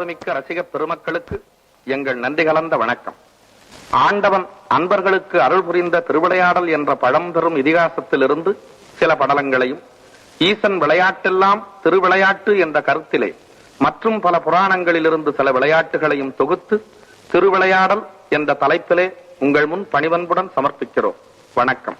பேரன்புமிக்க ரசிக பெருமக்களுக்கு எங்கள் நன்றி கலந்த வணக்கம். ஆண்டவன் அன்பர்களுக்கு அருள் புரிந்த திருவிளையாடல் என்ற பழம்பெரும் இதிகாசத்திலிருந்து சில படலங்களையும், ஈசன் விளையாட்டெல்லாம் திருவிளையாட்டு என்ற கருத்திலே மற்றும் பல புராணங்களிலிருந்து சில விளையாட்டுகளையும் தொகுத்து திருவிளையாடல் என்ற தலைப்பிலே உங்கள் முன் பணிவன்புடன் சமர்ப்பிக்கிறோம். வணக்கம்.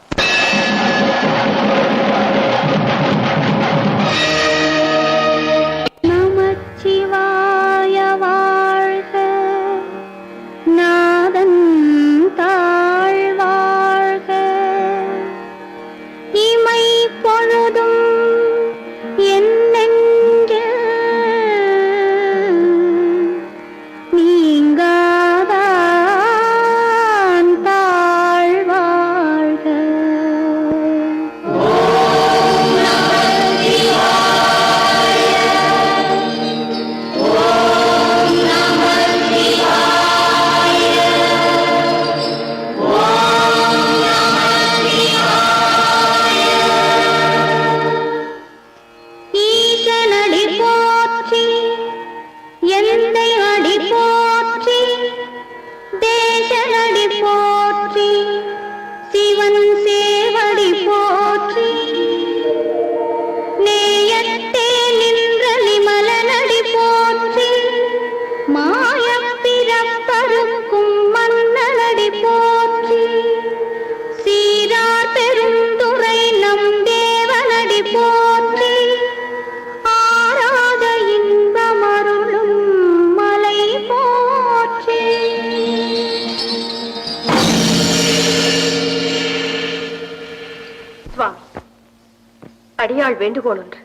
அடியாள் வேண்டுகோள் ஒன்று.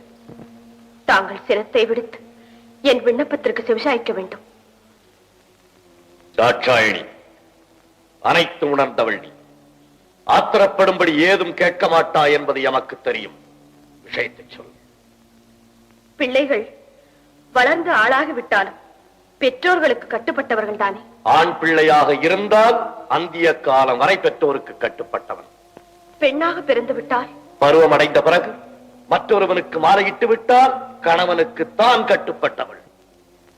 தாங்கள் சிரத்தை விடுத்து என் விண்ணப்பத்திற்கு செவிசாய்க்க வேண்டும். தாட்சாயணி, அனைத்து உணர்ந்தவள் நீ. ஆத்திரப்படும்படி ஏதும் கேட்க மாட்டா என்பது எமக்கு தெரியும். விஷயத்தை சொல். பிள்ளைகள் வளர்ந்து ஆளாகிவிட்டாலும் பெற்றோர்களுக்கு கட்டுப்பட்டவர்கள் தானே? ஆண் பிள்ளையாக இருந்தால் அந்திய காலம் வரை பெற்றோருக்கு கட்டுப்பட்டவன். பெண்ணாக பிறந்து விட்டால் பருவம் அடைந்த பிறகு மற்றொருவனுக்கு மாலையிட்டு விட்டால் கணவனுக்கு தான் கட்டுப்பட்டவள்.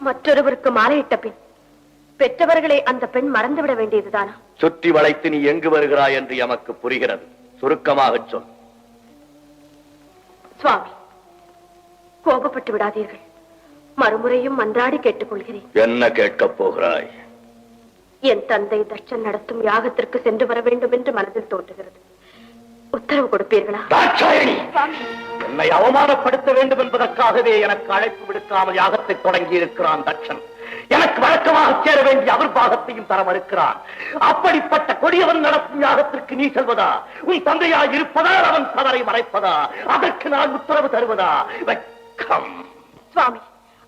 மற்றொருவருக்கு மாலையிட்ட பின் பெற்றவர்களை அந்த பெண் மறந்துவிட வேண்டியதுதானா? சுற்றி வளைத்து நீ எங்கு வருகிறாய் என்று எமக்கு புரிகிறது. சுருக்கமாக சொல். சுவாமி, கோபப்பட்டு விடாதீர்கள். மறுமுறையும் மன்றாடி கேட்டுக் கொள்கிறேன். என்ன கேட்கப் போகிறாய்? என் தந்தை தட்சன் நடத்தும் யாகத்திற்கு சென்று வர வேண்டும் என்று மனதில் தோன்றுகிறது. உத்தரவு கொடுப்பீர்களா? என்னை அவமானப்படுத்த வேண்டும் என்பதற்காகவே எனக்கு அழைப்பு விடுக்காமல் யாகத்தை தொடங்கி இருக்கிறான் தட்சன். எனக்கு வழக்கமாக சேர வேண்டிய அவர் பாகத்தையும் தர மறுக்கிறான். அப்படிப்பட்ட கொடியவன் நடத்தும் யாகத்திற்கு நீ செல்வதா? உன் தந்தையாய் இருப்பதால் அவன் தவறை மறைப்பதா? அதற்கு நான் உத்தரவு தருவதா? வெட்கம். சுவாமி,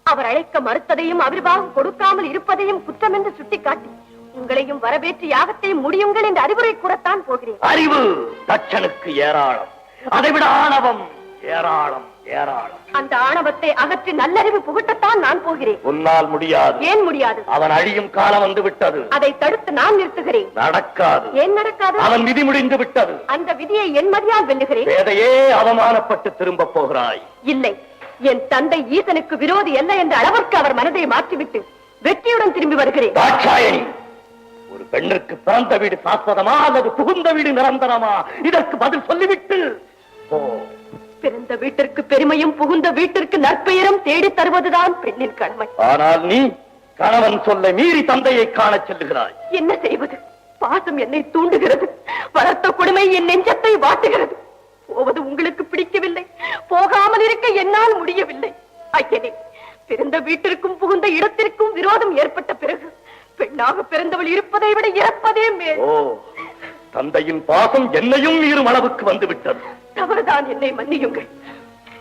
அவர் அழைக்க மறுத்ததையும் அவிர்வாகம் கொடுக்காமல் இருப்பதையும் குற்றம் என்று சுட்டிக்காட்டி உங்களையும் வரவேற்று யாகத்தை முடியுங்கள் என்று அறிவுரை கூறத்தான் போகிறேன். அறிவு தட்சனுக்கு ஏராளம், அதைவிட ஆணவம் ஏராளம் ஏராளம். அந்த ஆணவத்தை அகற்றி நல்லறிவு புகட்டத்தான் நான் போகிறேன். உன்னால் முடியாது. ஏன் முடியாது? அவன் அழியும் காலம் வந்து விட்டது. அதை தடுத்து நான் நிறுத்துகிறேன். நடக்காது. ஏன் நடக்காது? அவன் விதி முடிந்து விட்டது. அந்த விதியை என் மதியால் வெல்லுகிறேன். வேதையே அவமானப்பட்டு திரும்ப போகிறாய். இல்லை, என் தந்தை ஈசனுக்கு விரோதி அல்ல என்ற அளவிற்கு அவர் மனதை மாற்றிவிட்டு வெற்றியுடன் திரும்பி வருகிறேன். தாட்சாயணி, ஒரு பெண்ணுக்கு பிறந்த வீடு சாஸ்வதமா அல்லது புகுந்த வீடு நிரந்தரமா? இதற்கு பதில் சொல்லிவிட்டு பிறந்த வீட்டிற்கு பெருமையும் புகுந்த வீட்டிற்கு நற்பெயரும் தேடி தருவதுதான் பெண்ணின் கடமை. ஆனால் நீ கணவன் சொல்ல மீறி தந்தையை காண செல்லுகிறாய். என்ன செய்வது? பாசம் என்னை தூண்டுகிறது. வளர்த்த கொடுமை என் நெஞ்சத்தை வாட்டுகிறது. போவது உங்களுக்கு பிடிக்கவில்லை, போகாமல் இருக்க என்னால் முடியவில்லை. ஐயனே, பிறந்த வீட்டிற்கும் புகுந்த இடத்திற்கும் விரோதம் ஏற்பட்ட பிறகு பெண்ணாக பிறந்தவள் இருப்பதை விட இறப்பதே மேல். தந்தையின் பாசம் என்னையும் மீறும் அளவுக்கு வந்து விட்டது. தவறுதான், என்னை மன்னியுங்கள்.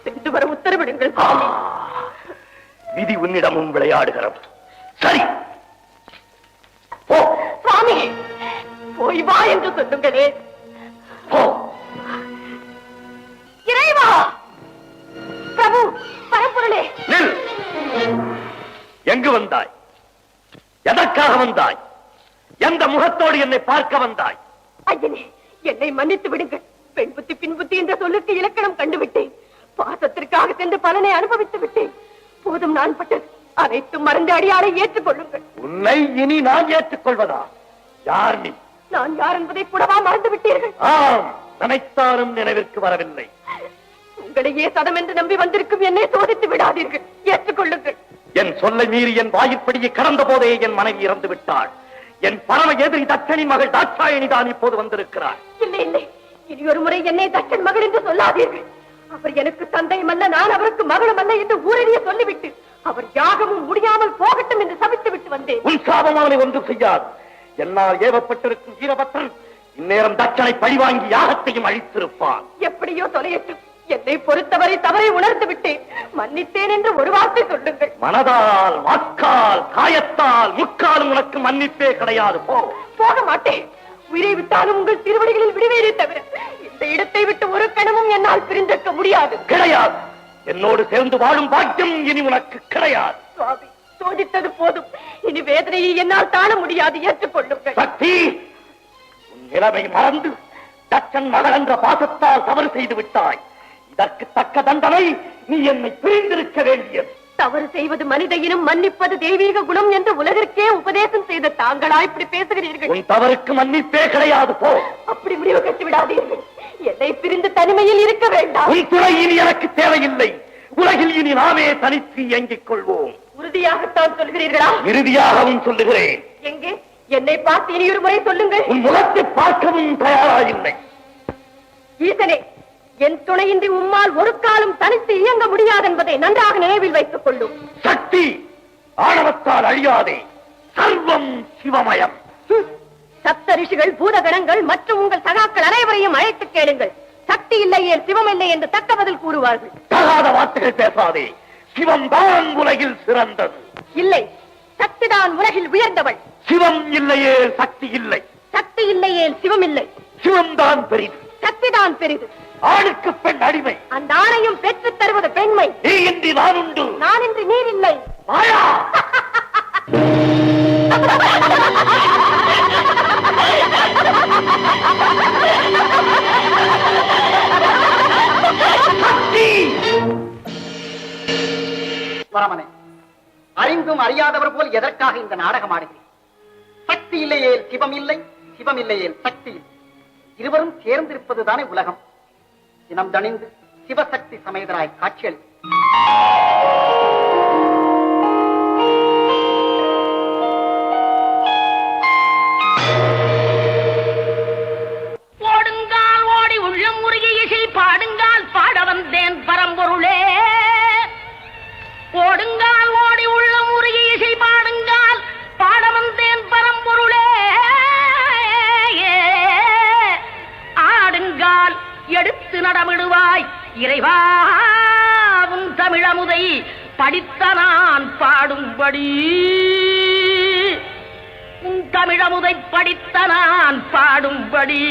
சென்று வர உத்தரவிடுங்கள். விதி உன்னிடமும் விளையாடுகிறது. சரி, சுவாமி, போய் வா என்று சொல்லுங்களே. இறைவா, பிரபு, பரம்பொருளே. நில். எங்கு வந்தாய்? எதற்காக வந்தாய்? எந்த முகத்தோடு என்னை பார்க்க வந்தாய்? ஐயனே, என்னை மன்னித்து விடுங்கள். பெண் புத்தி பின் புத்தி என்ற சொல்லுக்கு இலக்கணம் கண்டுவிட்டேன். பாசத்திற்காக சென்று பலனை அனுபவித்து விட்டேன். போதும் நான் பட்டது. அனைத்தும் மறந்து அடியாரை ஏற்றுக்கொள்ளுங்கள். உன்னை இனி நான் ஏற்றுக்கொள்வதா? யார் நீ? நான் யார் என்பதை கூடவா மறந்து விட்டீர்கள்? ஆம், நினைத்தாலும் நினைவிற்கு வரவில்லை. உங்களையே சதம் என்று நம்பி வந்திருக்கும் என்னை சோதித்து விடாதீர்கள். ஏற்றுக்கொள்ளுங்கள். என் சொல்லை மீறி என் வாயிற்படியை கடந்த போதே என் மனைவி இறந்து விட்டாள். என் பரம எதிரி தட்சனின் மகள் தாட்சாயணி தான் இப்போது வந்திருக்கிறார். இல்லை இல்லை, இனி ஒரு முறை என்னை தட்சன் மகள் என்று சொல்லாதீர்கள். அவர் எனக்கு தந்தையும் அல்ல, நான் அவருக்கு மகளும் அல்ல என்று ஊரறிய சொல்லிவிட்டு அவர் யாகமும் முடியாமல் போகட்டும் என்று சபித்து விட்டு வந்தேன். உன் சாபம் அவனை ஒன்று செய்யாது. என்னால் ஏவப்பட்டிருக்கும் வீரபத்ரன் இந்நேரம் தட்சனை பழிவாங்கி யாகத்தையும் அழித்திருப்பான். எப்படியோ தொலையட்டும். என்னை பொறுத்தவரை தவறை உணர்ந்து விட்டேன். மன்னித்தேன் என்று ஒரு வார்த்தை சொல்லுங்கள். மனதால், வாக்கால், காயத்தால், முக்காலும் உனக்கு மன்னிப்பே கிடையாது. போக மாட்டேன். உயிரை விட்டாலும் உங்கள் திருவடிகளில் விடுவேனே தவிர இந்த இடத்தை விட்டு ஒரு கணமும் என்னால் பிரிந்திருக்க முடியாது. கிடையாது. என்னோடு சேர்ந்து வாழும் பாக்கியம் இனி உனக்கு கிடையாது. சுவாமி, சோதித்தது போதும். இனி வேதனையை என்னால் தாழ முடியாது. ஏற்றுக்கொள்ளுங்கள். சக்தி, உன் நிலைமை மறந்து தச்சன் மகள் என்ற பாசத்தால் தவறு செய்து விட்டாய். இதற்கு தக்க தண்டனை நீ என்னை பிரிந்திருக்க வேண்டியது. தவறு செய்வது மனித இனம், மன்னிப்பது தெய்வீக குணம் என்று உலகிற்கே உபதேசம் செய்த தாங்களா இப்படி பேசுகிறீர்கள்? உன் தவறுக்கு மன்னிப்பே கிடையாது. போ. அப்படி முடிவு கட்டி விடாதீர்கள். என்னை பிரிந்து தனிமையில் இருக்க வேண்டாம். உன் துணை இனி எனக்கு தேவையில்லை. உலகில் இனி நாமே தனித்து இயங்கிக் கொள்வோம். உறுதியாகத்தான் சொல்கிறீர்களா? இறுதியாகவும் சொல்லுகிறேன். எங்கே? என்னை பார்த்து இனி ஒரு முறை சொல்லுங்கள். உன் முகத்தை பார்க்கவும் தயாராயில்லை. ஈசனே, என் துணையின்றி உம்மால் ஒரு காலம் தனித்து இயங்க முடியாது என்பதை நன்றாக நினைவில் வைத்துக் கொள்ளும். சக்தி, ஆணவத்தால் அழியாதே. சர்வம் சிவமயம். சப்த ரிஷிகள், பூதகணங்கள் மற்றும் உங்கள் சகாக்கள் அனைவரையும் அழைத்து கேளுங்கள். சக்தி இல்லையே சிவம் இல்லை என்று தக்க பதில் கூறுவார்கள். தகாத வார்த்தைகள் பேசாதே. சிவம் தான் உலகில் சிறந்தது. இல்லை, சக்திதான் உலகில் உயர்ந்தவள். சிவம் இல்லையே சக்தி இல்லை. சக்தி இல்லையே சிவம் இல்லை. சிவம் தான் பெரிது. சக்திதான் பெரிது. ஆணுக்கு பெண் அடிமை. அந்த ஆணையும் பெற்றுத் தருவது பெண்மை. நீ இன்றி நான் உண்டு. நான் இன்றி நீர் இல்லை. மாயா. பரமனே, அறிந்தும் அறியாதவர் போல் எதற்காக இந்த நாடகம் ஆடுகிறேன்? சக்தி இல்லையே சிவம் இல்லை, சிவம் இல்லையே சக்தி இல்லை. இருவரும் சேர்ந்திருப்பதுதானே உலகம். இனம் தணிந்து சிவசக்தி சமேதராய் காட்சியளி. ஓடுங்கால் ஓடி உள்ளம் உருகி இசை பாடுங்கால் பாட வந்தேன் பரம்பொருளே. ஓடுங்கால் ஓடி உள்ளம் உருகி இசை பாடுங்கால் பாட வந்தேன் பரம்பொருளே. ஆடுங்கால் எடுத்து நடமிடுவாய் இறைவாவும் தமிழமுதை படித்த நான் பாடும்படி. உன் தமிழமுதை படித்த நான் பாடும்படி.